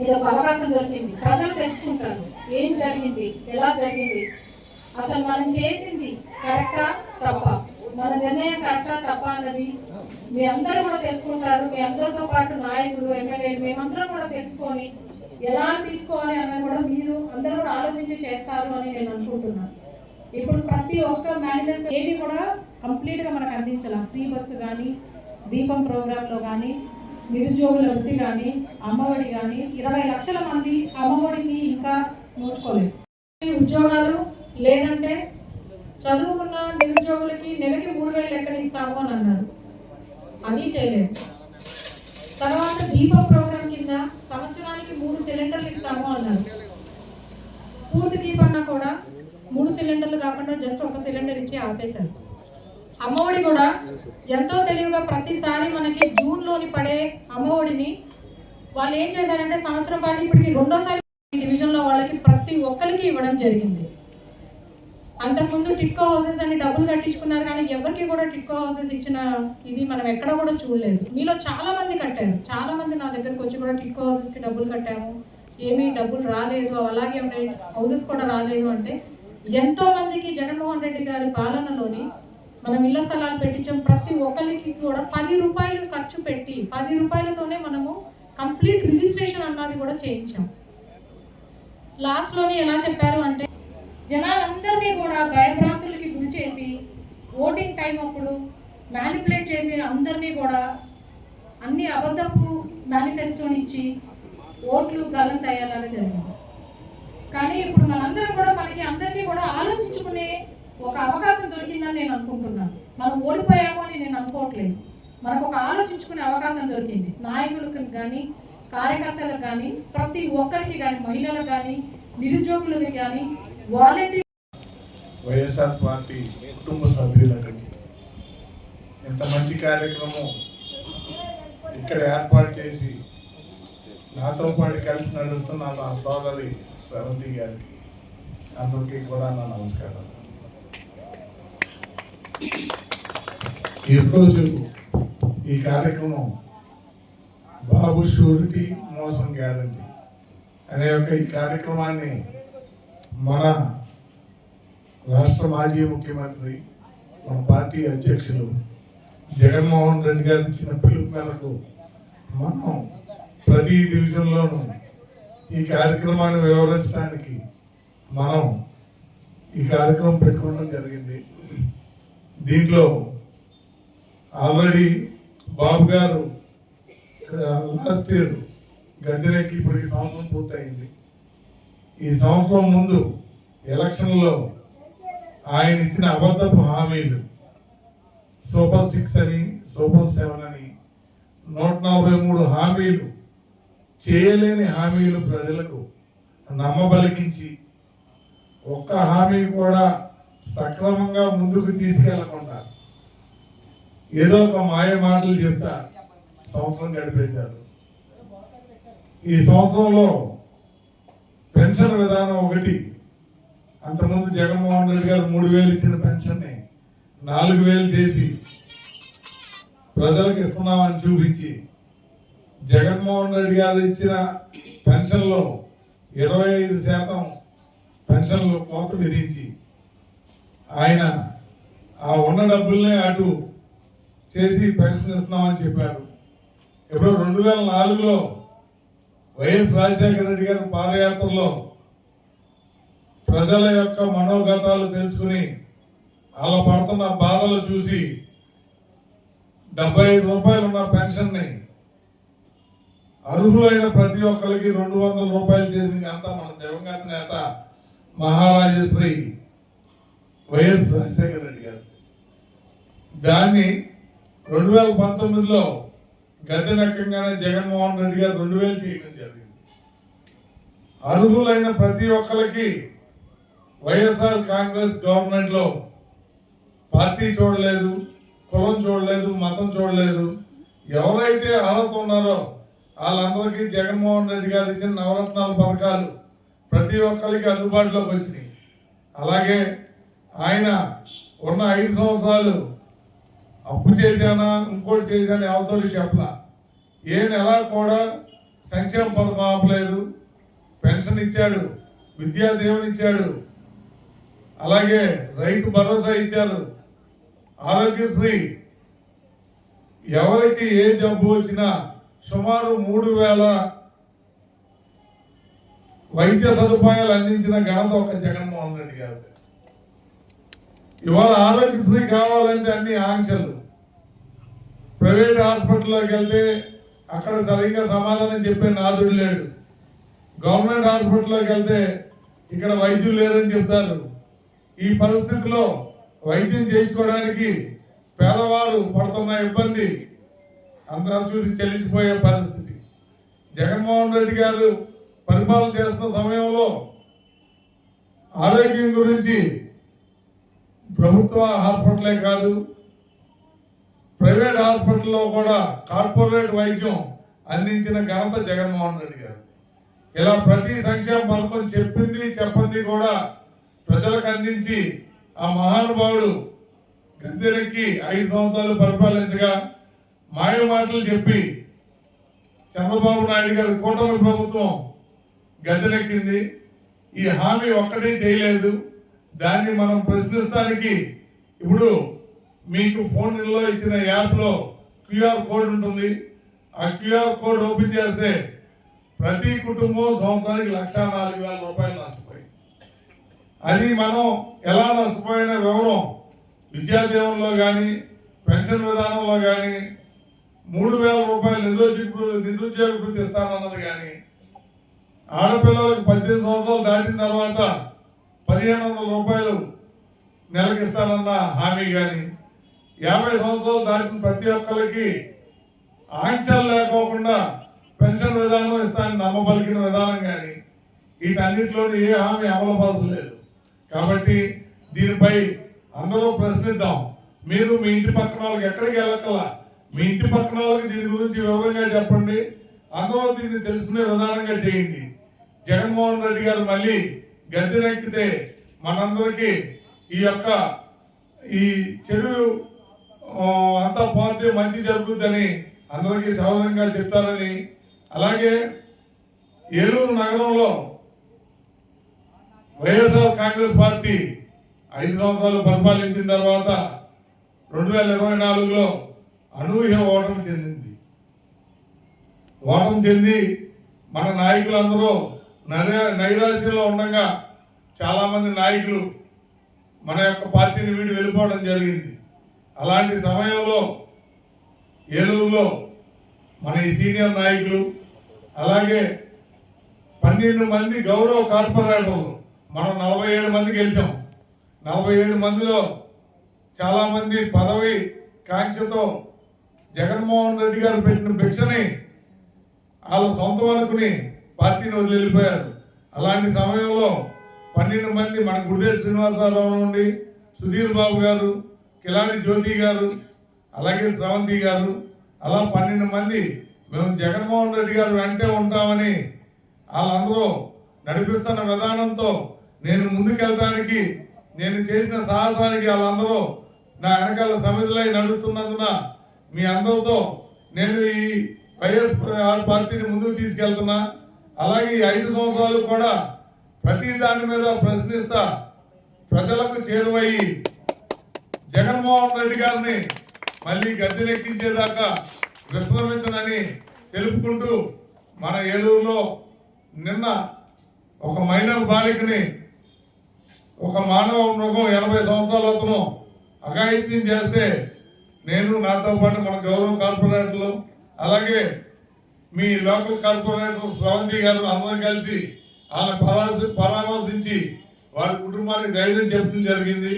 ఇది ఒక అవకాశం దొరికింది. ప్రజలు తెలుసుకుంటారు ఏం జరిగింది, ఎలా జరిగింది, అసలు మనం చేసింది కరెక్టా తప్ప, మన నిర్ణయం కరెక్టా తప్ప అన్నది మీ అందరూ కూడా తెలుసుకుంటారు. మీ అందరితో పాటు నాయకులు, ఎమ్మెల్యేలు మేమందరం కూడా తెలుసుకొని ఎలా తీసుకోవాలి అన్నది కూడా మీరు అందరూ కూడా ఆలోచించి చేస్తారు అని నేను అనుకుంటున్నాను. ఇప్పుడు ప్రతి ఒక్క మేనిఫెస్టో ఏది కూడా కంప్లీట్గా మనకు అందించాలి. ఫ్రీ బస్సు కానీ, దీపం ప్రోగ్రాంలో కానీ, నిరుద్యోగుల వృత్తి కానీ, అమ్మఒడి కానీ 20 లక్షల మంది అమ్మఒడికి ఇంకా నోచుకోలేదు. ఉద్యోగాలు లేదంటే చదువుకున్న నిరుద్యోగులకి నెలకి 3000 ఎక్కడ ఇస్తాము అని అన్నారు, అది చేయలేదు. తర్వాత దీపం ప్రోగ్రాం కింద సంవత్సరానికి 3 సిలిండర్లు ఇస్తాము అన్నారు. పూర్తి దీపంగా కూడా 3 సిలిండర్లు కాకుండా జస్ట్ 1 సిలిండర్ ఇచ్చి ఆపేశారు. అమ్మఒడి కూడా ఎంతో తెలివిగా ప్రతిసారి మనకి జూన్లోని పడే అమ్మఒడిని వాళ్ళు ఏం చేశారంటే సంవత్సరం పాటు ఇప్పటికి 2వ డివిజన్లో వాళ్ళకి ప్రతి ఒక్కరికి ఇవ్వడం జరిగింది. అంతకుముందు టిట్కో హౌసెస్ అని డబ్బులు కట్టించుకున్నారు, కానీ ఎవరికి కూడా టిట్కో హౌసెస్ ఇచ్చిన ఇది మనం ఎక్కడ కూడా చూడలేదు. మీలో చాలా మంది కట్టారు, చాలా మంది నా దగ్గరకు వచ్చి కూడా టిట్కో హౌసెస్కి డబ్బులు కట్టాము, ఏమీ డబ్బులు రాలేదు, అలాగే ఉన్నాయి హౌసెస్ కూడా రాలేదు అంటే ఎంతో మందికి జగన్మోహన్ రెడ్డి గారి పాలనలోని మనం ఇళ్ల స్థలాలు పెట్టించాం. ప్రతి ఒక్కరికి కూడా 10 రూపాయలు ఖర్చు పెట్టి 10 రూపాయలతోనే మనము కంప్లీట్ రిజిస్ట్రేషన్ అన్నది కూడా చేయించాం. లాస్ట్లోని ఎలా చెప్పారు అంటే జనాలందరినీ కూడా భయభ్రాంతులకి గురి చేసి ఓటింగ్ టైం అప్పుడు మ్యానిపులేట్ చేసి అందరినీ కూడా అన్ని అబద్ధపు మేనిఫెస్టోని ఇచ్చి ఓట్లు గల్లంత అయ్యేలాగా జరిగింది. కానీ ఇప్పుడు మనందరం కూడా మనకి అందరికీ కూడా ఆలోచించుకునే ఒక అవకాశం దొరికిందని నేను అనుకుంటున్నాను. మనం ఓడిపోయామో అని నేను అనుకోవట్లేదు. మనకు ఒక ఆలోచించుకునే అవకాశం దొరికింది. నాయకులకు కానీ, కార్యకర్తలకు కానీ, ప్రతి ఒక్కరికి కానీ, మహిళలకు కానీ, నిరుద్యోగులకు కానీ, వాలంటీర్ వైఎస్ఆర్ పార్టీ కుటుంబ సభ్యులకు ఎంత మంచి కార్యక్రమం ఇక్కడ ఏర్పాటు చేసి నాతో పాటు కలిసి నడుస్తున్న నా సోదరి శ్రవంతి గారికి అందరికీ కూడా నా నమస్కారం. ఈరోజు ఈ కార్యక్రమం బాబు షూరిటీ మోసం గ్యారంటీ అనే ఈ కార్యక్రమాన్ని మన రాష్ట్ర మాజీ ముఖ్యమంత్రి, మన పార్టీ అధ్యక్షులు జగన్మోహన్ రెడ్డి గారు ఇచ్చిన పిలుపు మేరకు మనం ప్రతి డివిజన్లోనూ ఈ కార్యక్రమాన్ని వివరించడానికి మనం ఈ కార్యక్రమం పెట్టుకోవడం జరిగింది. దీంట్లో ఆల్రెడీ బాబు గారు లాస్ట్ ఇయర్ గద్దెనెక్కి ఇప్పుడు ఈ సంవత్సరం పూర్తయింది. ఈ సంవత్సరం ముందు ఎలక్షన్లో ఆయన ఇచ్చిన అబద్ధపు హామీలు సూపర్ 6 అని, సూపర్ 7 అని 143 హామీలు, చేయలేని హామీలు ప్రజలకు నమ్మబలికించి ఒక్క హామీ కూడా సక్రమంగా ముందుకు తీసుకెళ్లకుండా ఏదో ఒక మాయ మాటలు చెప్తా సంవత్సరం గడిపేశారు. ఈ సంవత్సరంలో పెన్షన్ విధానం ఒకటి, అంతకుముందు జగన్మోహన్ రెడ్డి గారు 3000 ఇచ్చిన పెన్షన్ని 4000 చేసి ప్రజలకు ఇస్తున్నామని చూపించి జగన్మోహన్ రెడ్డి గారు ఇచ్చిన పెన్షన్లో 25% పెన్షన్లు కోత విధించి ఆయన ఆ ఉన్న డబ్బుల్నే అటు చేసి పెన్షన్ ఇస్తున్నామని చెప్పారు. ఇప్పుడు 2004లో వైఎస్ రాజశేఖర రెడ్డి గారి పాదయాత్రలో ప్రజల యొక్క మనోగతాలు తెలుసుకుని వాళ్ళ పడుతున్న బాధలు చూసి 75 రూపాయలు ఉన్న పెన్షన్ని అర్హులైన ప్రతి ఒక్కరికి 200 రూపాయలు చేసిన అంతా మన దివంగత నేత మహారాజశ్రీ వైఎస్ రాజశేఖర రెడ్డి గారు. దాన్ని 2019లో గద్దెనెక్కగానే జగన్మోహన్ రెడ్డి గారు 2000 చేయడం జరిగింది. అర్హులైన ప్రతి ఒక్కరికి వైఎస్ఆర్ కాంగ్రెస్ గవర్నమెంట్లో పార్టీ చూడలేదు, కులం చూడలేదు, మతం చూడలేదు, ఎవరైతే అర్హత ఉన్నారో వాళ్ళందరికీ జగన్మోహన్ రెడ్డి గారు ఇచ్చిన నవరత్నాల పథకాలు ప్రతి ఒక్కరికి అందుబాటులోకి వచ్చినాయి. అలాగే ఆయన ఉన్న 5 సంవత్సరాలు అప్పు చేశానా ఇంకోటి చేశానా ఎవరితోటి చెప్పలా. ఏ నెల కూడా సంక్షేమ పథకం ఆపలేదు, పెన్షన్ ఇచ్చాడు, విద్యా దీవెన ఇచ్చాడు, అలాగే రైతు భరోసా ఇచ్చారు, ఆరోగ్యశ్రీ ఎవరికి ఏ జబ్బు వచ్చినా సుమారు 3,000 వైద్య సదుపాయాలు అందించిన ఘనత ఒక జగన్మోహన్ రెడ్డి గారు. ఇవాళ ఆరోగ్యశ్రీ కావాలంటే అన్ని ఆంక్షలు. ప్రైవేట్ హాస్పిటల్లోకి వెళ్తే అక్కడ సరిగ్గా సమాధానం చెప్పే నాదుడు లేడు. గవర్నమెంట్ హాస్పిటల్లోకి వెళ్తే ఇక్కడ వైద్యులు లేరని చెప్తారు. ఈ పరిస్థితిలో వైద్యం చేయించుకోవడానికి పేదవారు పడుతున్న ఇబ్బంది అందరం చూసి చెల్లించిపోయే పరిస్థితి. జగన్మోహన్ రెడ్డి గారు పరిపాలన చేస్తున్న సమయంలో ఆరోగ్యం గురించి ప్రభుత్వ హాస్పిటలే కాదు, ప్రైవేట్ హాస్పిటల్లో కూడా కార్పొరేట్ వైద్యం అందించిన ఘనత జగన్మోహన్ రెడ్డి గారు. ఇలా ప్రతి సంక్షేమ పథకం చెప్పింది చెప్పండి కూడా ప్రజలకు అందించి ఆ మహానుభావుడు గద్దెనెక్కి 5 సంవత్సరాలు పరిపాలించగా మాయ మాటలు చెప్పి చంద్రబాబు నాయుడు గారి కూటమి ప్రభుత్వం గద్దెనెక్కింది. ఈ హామీ ఒక్కటే చేయలేదు. దాన్ని మనం ప్రశ్నిస్తానికి ఇప్పుడు మీకు ఫోన్లో ఇచ్చిన యాప్లో క్యూఆర్ కోడ్ ఉంటుంది. ఆ క్యూఆర్ కోడ్ ఓపెన్ చేస్తే ప్రతి కుటుంబం సంవత్సరానికి 1,04,000 రూపాయలు నష్టపోయింది. అది మనం ఎలా నష్టపోయిన వివరం విద్యా దీవెనలో కానీ పెన్షన్ విధానంలో కానీ 3,000 రూపాయలు నిరుద్యోగ వృత్తి ఇస్తానన్నది కానీ ఆడపిల్లలకు 18 సంవత్సరాలు దాటిన తర్వాత 1,500 రూపాయలు నెలకి ఇస్తానన్న హామీ కానీ 50 సంవత్సరాలు దాటిన ప్రతి ఒక్కరికి ఆంక్షలు లేకోకుండా పెన్షన్ విధానం ఇస్తానని నమ్మబలికిన విధానం కానీ వీటన్నిటిలోని ఏ హామీ అమలుపరచలేదు. కాబట్టి దీనిపై అందరూ ప్రశ్నిద్దాం. మీరు మీ ఇంటి పక్కన వాళ్ళకి ఎక్కడికి వెళ్ళకల్లా మీ ఇంటి పక్కన వాళ్ళకి దీని గురించి వివరంగా చెప్పండి. అందరూ దీన్ని తెలుసుకునే విధానంగా చేయండి. జగన్మోహన్ రెడ్డి గారు మళ్ళీ గద్దెనెక్కితే మనందరికీ ఈ చెడు అంతా పోతే మంచి జరుగుతుందని అందరికీ సౌకర్యంగా చెప్తారని, అలాగే ఏలూరు నగరంలో వైఎస్ఆర్ కాంగ్రెస్ పార్టీ 5 సంవత్సరాలు పరిపాలించిన తర్వాత 2024లో అనూహ్య ఓటమి చెంది మన నాయకులందరూ నైరాశ్యంలో ఉండగా చాలామంది నాయకులు మన యొక్క పార్టీని వీడి వెళ్ళిపోవడం జరిగింది. అలాంటి సమయంలో ఏలూరులో మన ఈ సీనియర్ నాయకులు అలాగే 12 మంది గౌరవ కార్పొరేటర్లు మనం 47 మంది గెలిచాం. 47 మందిలో చాలామంది పదవి కాంక్షతో జగన్మోహన్ రెడ్డి గారు పెట్టిన భిక్షని వాళ్ళు సొంతం అనుకుని పార్టీని వదిలి వెళ్ళిపోయారు. అలాంటి సమయంలో 12 మంది మన గుడిదేవి శ్రీనివాసరావు నుండి సుధీర్ బాబు గారు, కిలాడి జ్యోతి గారు, అలాగే స్రవంతి గారు, అలా 12 మంది మేము జగన్మోహన్ రెడ్డి గారు వెంటే ఉంటామని వాళ్ళందరూ నడిపిస్తున్న విధానంతో నేను ముందుకెళ్ళడానికి నేను చేసిన సాహసానికి వాళ్ళందరూ నా వెనకాల సమిధులై నడుస్తున్నందున మీ అందరితో నేను ఈ వైఎస్ఆర్ పార్టీని ముందుకు తీసుకెళ్తున్నా. అలాగే ఈ 5 సంవత్సరాలు కూడా ప్రతి దాని మీద ప్రశ్నిస్తా ప్రజలకు చేరువయ్యి జగన్మోహన్ రెడ్డి గారిని మళ్ళీ గద్దెనెక్కించేదాకా విశ్రమించనని తెలుపుకుంటూ మన ఏలూరులో నిన్న ఒక మైనర్ బాలికని ఒక మానవ మృగం 80 సంవత్సరాల అతను అఘాయిత్యం చేస్తే నేను నాతో పాటు మన గౌరవ కార్పొరేటర్లు అలాగే మీ లోకల్ కార్పొరేటర్ స్రవంతి గారు అందరం కలిసి వాళ్ళని పరామర్శించి వారి కుటుంబానికి ధైర్యం చెప్పడం జరిగింది.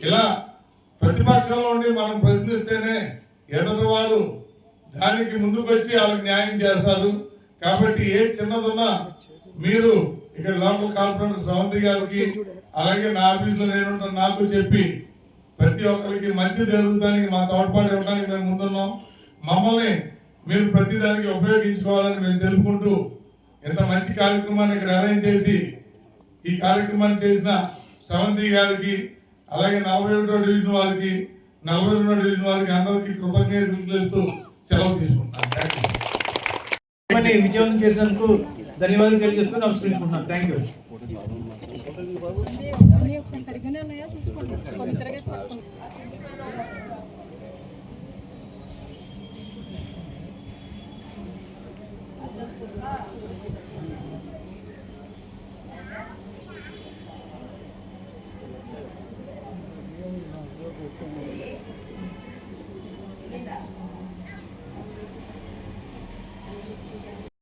ఇలా ప్రతిపక్షంలో ఉండి మనం ప్రశ్నిస్తేనే ఎదుటి వారు దానికి ముందుకు వచ్చి వాళ్ళకి న్యాయం చేస్తారు. కాబట్టి ఏ చిన్నదున్నా మీరు ఇక్కడ లోకల్ కార్పొరేటర్ స్రవంతి గారికి అలాగే నా ఆఫీసులో నేను నాకు చెప్పి ప్రతి ఒక్కరికి మంచి జరుగుతానికి మా తోడ్పాటు ఇవ్వడానికి మేము ముందున్నాం. మమ్మల్ని మీరు ప్రతి దానికి ఉపయోగించుకోవాలని మేము తెలుపుకుంటూ ఇంత మంచి కార్యక్రమాన్ని ఇక్కడ అరేంజ్ చేసి ఈ కార్యక్రమాన్ని చేసిన స్రవంతి గారికి అలాగే 41వ డివిజన్ వారికి 42వ డివిజన్ వారికి అందరికీ కృతజ్ఞతలు తెలుపుతూ సెలవు తీసుకుంటాను. సభని విజయవంతం చేసినందుకు ధన్యవాదాలు తెలియజేస్తూ నమస్కరించుకుంటున్నాను. Thank you.